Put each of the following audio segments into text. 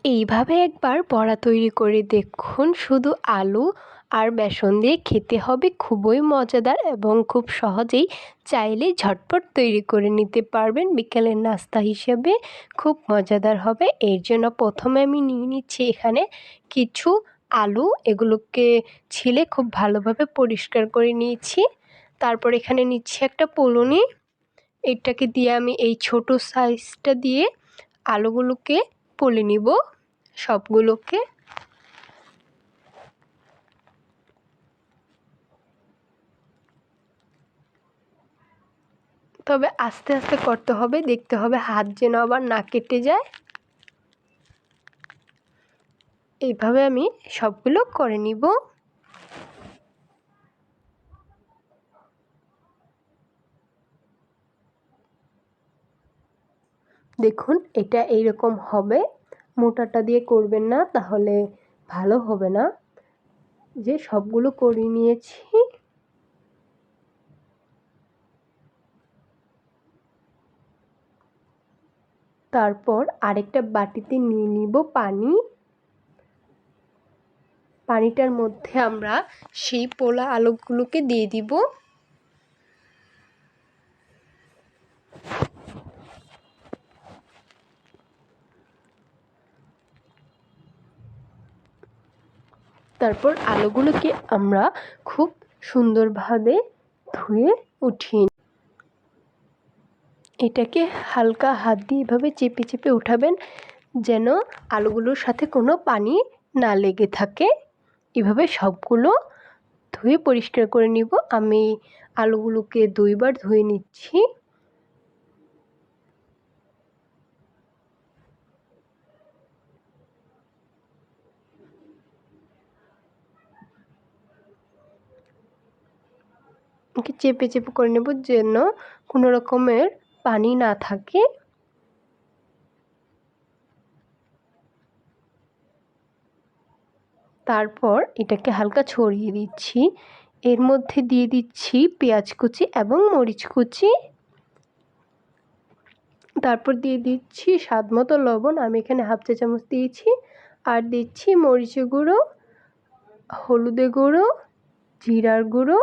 এইভাবে একবার বড়া তৈরি করে দেখুন। শুধু আলু আর বেসন দিয়ে খেতে হবে খুবই মজাদার এবং খুব সহজেই চাইলেই ঝটপট তৈরি করে নিতে পারবেন বিকেলের নাস্তা হিসেবে। খুব মজাদার হবে। এর জন্য প্রথমে আমি নিয়ে নিচ্ছি এখানে কিছু আলু, এগুলোকে ছিলে খুব ভালোভাবে পরিষ্কার করে নিয়েছি। তারপর এখানে নিচ্ছি একটা পলুনি, এটাকে দিয়ে আমি এই ছোট সাইজটা দিয়ে আলুগুলোকে পলে নিব সবগুলোকে। তবে আস্তে আস্তে করতে হবে, দেখতে হবে হাত যেন আবার না কেটে যায়। এইভাবে আমি সবগুলো করে নিব। দেখুন এটা এইরকম হবে, মোটাটা দিয়ে করবেন না, তাহলে ভালো হবে না। যে সবগুলো করে নিয়েছি। তারপর আরেকটা বাটিতে নিয়ে নিব পানি। পানিটার মধ্যে আমরা সেই পোলা আলুগুলোকে দিয়ে দিব। তারপর আলুগুলোকে আমরা খুব সুন্দরভাবে ধুয়ে উঠিয়ে এটাকে হালকা হাত দিয়ে এভাবে চেপে চেপে উঠাবেন, যেন আলুগুলোর সাথে কোনো পানি না লেগে থাকে। এভাবে সবগুলো ধুয়ে পরিষ্কার করে নিব। আমি আলুগুলোকে 2 বার ধুয়ে নিচ্ছি। চেপে চেপে করে নেব যেন কোনো রকমের পানি না থাকে। তারপর এটাকে হালকা ছড়িয়ে দিচ্ছি। এর মধ্যে দিয়ে দিচ্ছি পেঁয়াজ কুচি এবং মরিচ কুচি। তারপর দিয়ে দিচ্ছি স্বাদ মতো লবণ, আমি এখানে হাফ চা চামচ দিয়েছি। আর দিচ্ছি মরিচের গুঁড়ো, হলুদের গুঁড়ো, জিরার গুঁড়ো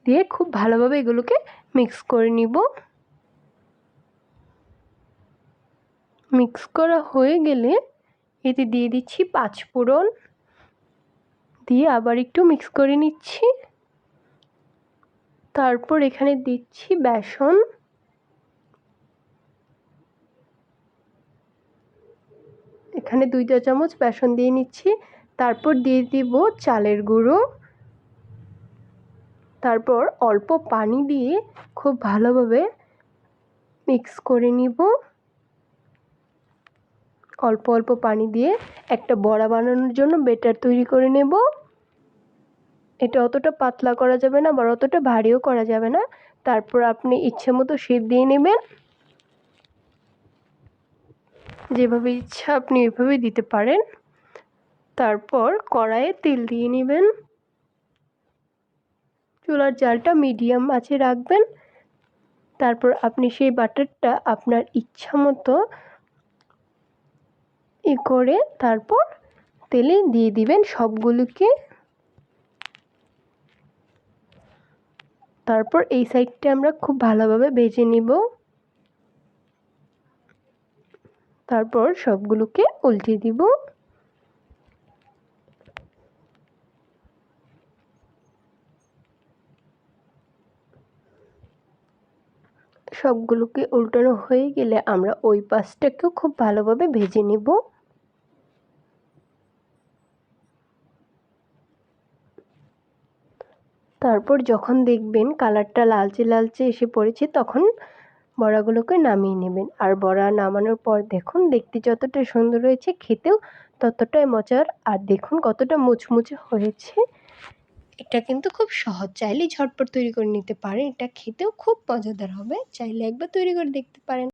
দিয়ে খুব ভালোভাবে এগুলোকে মিক্স করে নিব। মিক্স করা হয়ে গেলে এতে দিয়ে দিচ্ছি 5 ফোড়ন, দিয়ে আবার একটু মিক্স করে নিচ্ছি। তারপর এখানে দিচ্ছি বেসন, এখানে 2 চা চামচ বেসন দিয়ে নিচ্ছি। তারপর দিয়ে দিব চালের গুঁড়ো। তারপর অল্প পানি দিয়ে খুব ভালোভাবে মিক্স করে নিব। অল্প অল্প পানি দিয়ে একটা বড়া বানানোর জন্য ব্যাটার তৈরি করে নেব। এটা অতটা পাতলা করা যাবে না, আবার অতটা ভারীও করা যাবে না। তারপর আপনি ইচ্ছে মতো শেপ দিয়ে নেবেন, যেভাবে ইচ্ছা আপনি এভাবে দিতে পারেন। তারপর কড়াইয়ে তেল দিয়ে নেবেন। চুলার জালটা মিডিয়াম আঁচে রাখবেন। তারপর আপনি সেই বাটারটা আপনার ইচ্ছা মতো করে তারপর তেলে দিয়ে দিবেন সবগুলোকে। তারপর এই সাইডটা আমরা খুব ভালোভাবে ভেজে নিব। তারপর সবগুলোকে উল্টে দিব। সবগুলোকে উল্টানো হয়ে গেলে আমরা ওই পাশটাকেও খুব ভালোভাবে ভেজে নেব। তারপর যখন দেখবেন কালারটা লালচে লালচে এসে পড়েছে, তখন বড়াগুলোকে নামিয়ে নেবেন। আর বড়া নামানোর পর দেখুন দেখতে যতটা সুন্দর হয়েছে, খেতেও ততটাই মজার। আর দেখুন কতটা মুচমুচে হয়েছে। এটা কিন্তু খুব সহজ, চাইলেই ঝটপট তৈরি করে নিতে পারেন। এটা খেতেও খুব মজাদার হবে, চাইলে একবার তৈরি করে দেখতে পারেন।